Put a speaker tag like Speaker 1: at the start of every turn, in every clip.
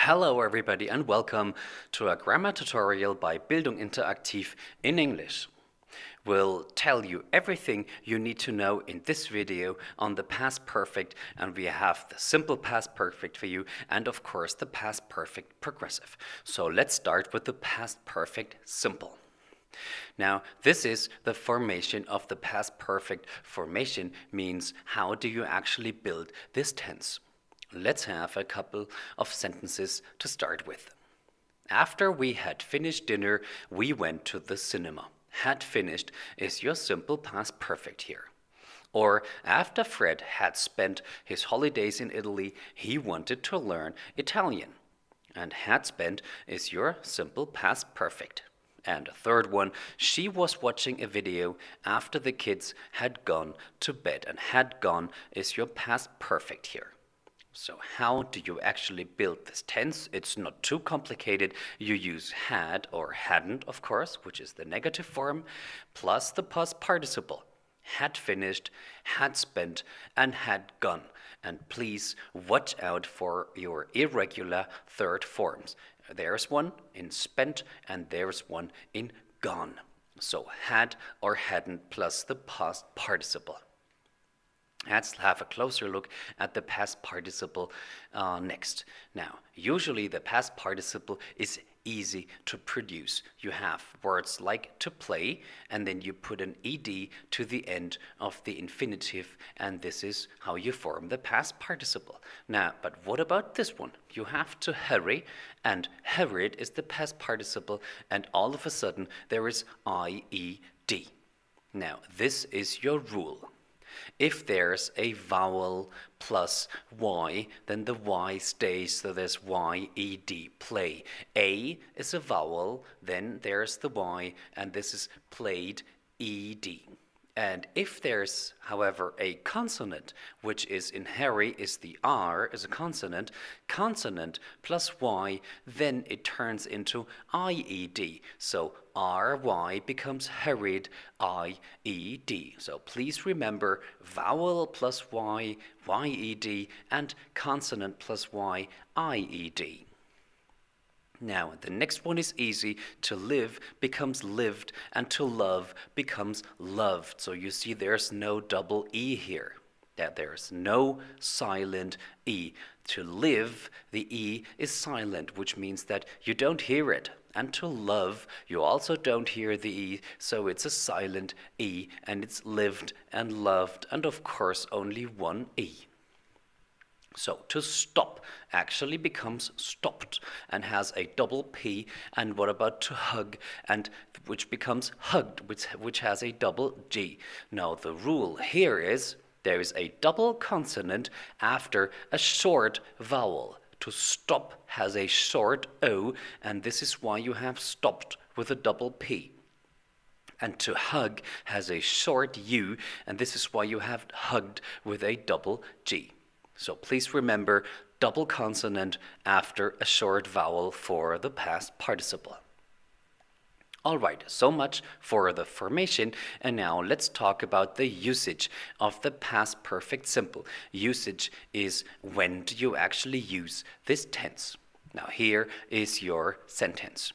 Speaker 1: Hello everybody and welcome to a grammar tutorial by Bildunginteraktiv in English. We'll tell you everything you need to know in this video on the past perfect, and we have the simple past perfect for you and of course the past perfect progressive. So let's start with the past perfect simple. Now, this is the formation of the past perfect. Formation means how do you actually build this tense. Let's have a couple of sentences to start with. After we had finished dinner, we went to the cinema. Had finished is your simple past perfect here. Or after Fred had spent his holidays in Italy, he wanted to learn Italian. And had spent is your simple past perfect. And a third one, she was watching a video after the kids had gone to bed. And had gone is your past perfect here. So how do you actually build this tense? It's not too complicated. You use had or hadn't, of course, which is the negative form, plus the past participle. Had finished, had spent, and had gone. And please watch out for your irregular third forms. There's one in spent and there's one in gone. So had or hadn't plus the past participle. Let's have a closer look at the past participle next. Now, usually the past participle is easy to produce. You have words like to play, and then you put an ed to the end of the infinitive, and this is how you form the past participle. Now, but what about this one? You have to hurry, and hurried is the past participle, and all of a sudden there is ied. Now, this is your rule. If there's a vowel plus y, then the y stays, so there's y-ed, play. A is a vowel, then there's the y, and this is played, ed. And if there's, however, a consonant, which is in Harry is the R, is a consonant, consonant plus Y, then it turns into IED. So RY becomes hurried, IED. So please remember vowel plus Y, YED, and consonant plus Y, IED. Now, the next one is easy. To live becomes lived, and to love becomes loved. So you see there's no double E here. That there's no silent E. To live, the E is silent, which means that you don't hear it. And to love, you also don't hear the E, so it's a silent E, and it's lived and loved, and of course only one E. So to stop actually becomes stopped and has a double P. And what about to hug, and which becomes hugged, which has a double G. Now the rule here is there is a double consonant after a short vowel. To stop has a short O, and this is why you have stopped with a double P. And to hug has a short U, and this is why you have hugged with a double G. So please remember double consonant after a short vowel for the past participle. All right, so much for the formation, and now let's talk about the usage of the past perfect simple. Usage is when do you actually use this tense. Now here is your sentence.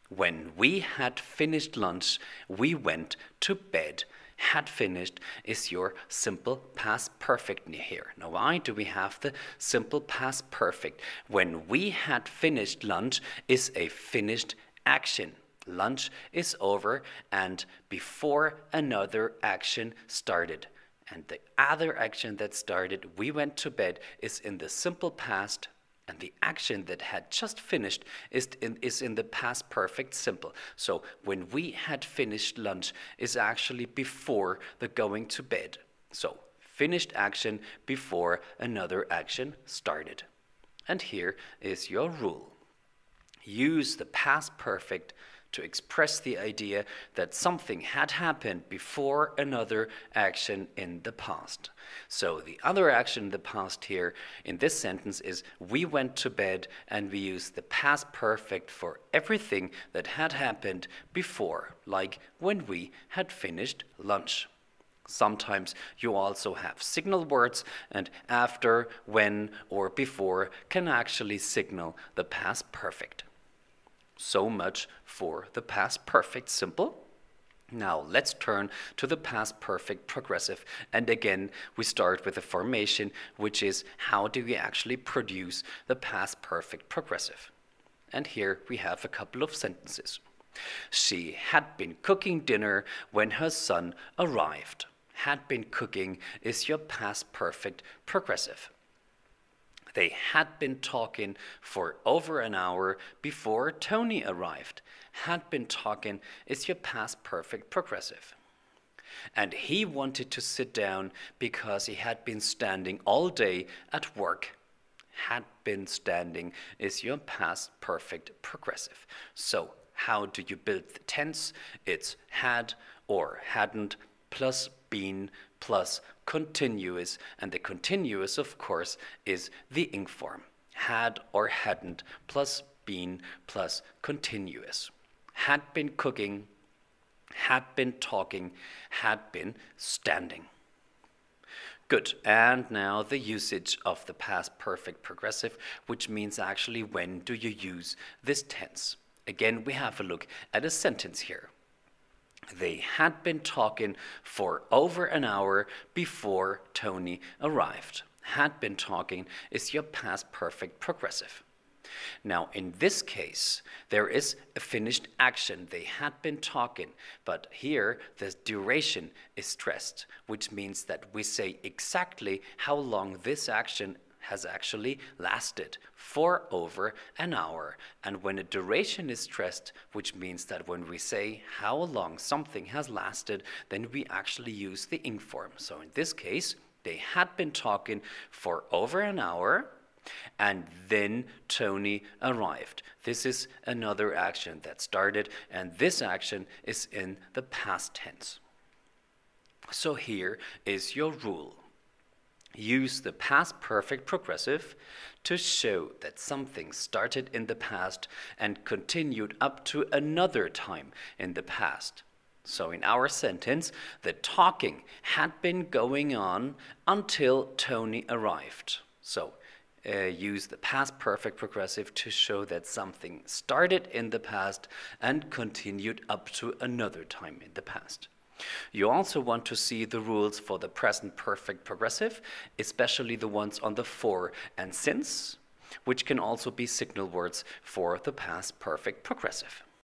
Speaker 1: When we had finished lunch, we went to bed. Had finished is your simple past perfect here. Now, why do we have the simple past perfect? When we had finished lunch is a finished action. Lunch is over and before another action started. And the other action that started, we went to bed, is in the simple past. And the action that had just finished is in the past perfect simple. So when we had finished lunch is actually before the going to bed. So finished action before another action started. And here is your rule. Use the past perfect to express the idea that something had happened before another action in the past. So the other action in the past here in this sentence is we went to bed, and we use the past perfect for everything that had happened before, like when we had finished lunch. Sometimes you also have signal words, and after, when, or before can actually signal the past perfect. So much for the past perfect simple. Now let's turn to the past perfect progressive, and again we start with the formation, which is how do we actually produce the past perfect progressive. And here we have a couple of sentences. She had been cooking dinner when her son arrived. Had been cooking is your past perfect progressive. They had been talking for over an hour before Tony arrived. Had been talking is your past perfect progressive. And he wanted to sit down because he had been standing all day at work. Had been standing is your past perfect progressive. So how do you build the tense? It's had or hadn't plus been plus continuous, and the continuous, of course, is the ing form. Had or hadn't plus been plus continuous. Had been cooking, had been talking, had been standing. Good, and now the usage of the past perfect progressive, which means actually when do you use this tense. Again, we have a look at a sentence here. They had been talking for over an hour before Tony arrived. Had been talking is your past perfect progressive. Now, in this case, there is a finished action. They had been talking, but here the duration is stressed, which means that we say exactly how long this action has actually lasted, for over an hour. And when a duration is stressed, which means that when we say how long something has lasted, then we actually use the ing form. So in this case, they had been talking for over an hour, and then Tony arrived. This is another action that started, and this action is in the past tense. So here is your rule. Use the past perfect progressive to show that something started in the past and continued up to another time in the past. So in our sentence, the talking had been going on until Tony arrived. So use the past perfect progressive to show that something started in the past and continued up to another time in the past. You also want to see the rules for the present perfect progressive, especially the ones on the for and since, which can also be signal words for the past perfect progressive.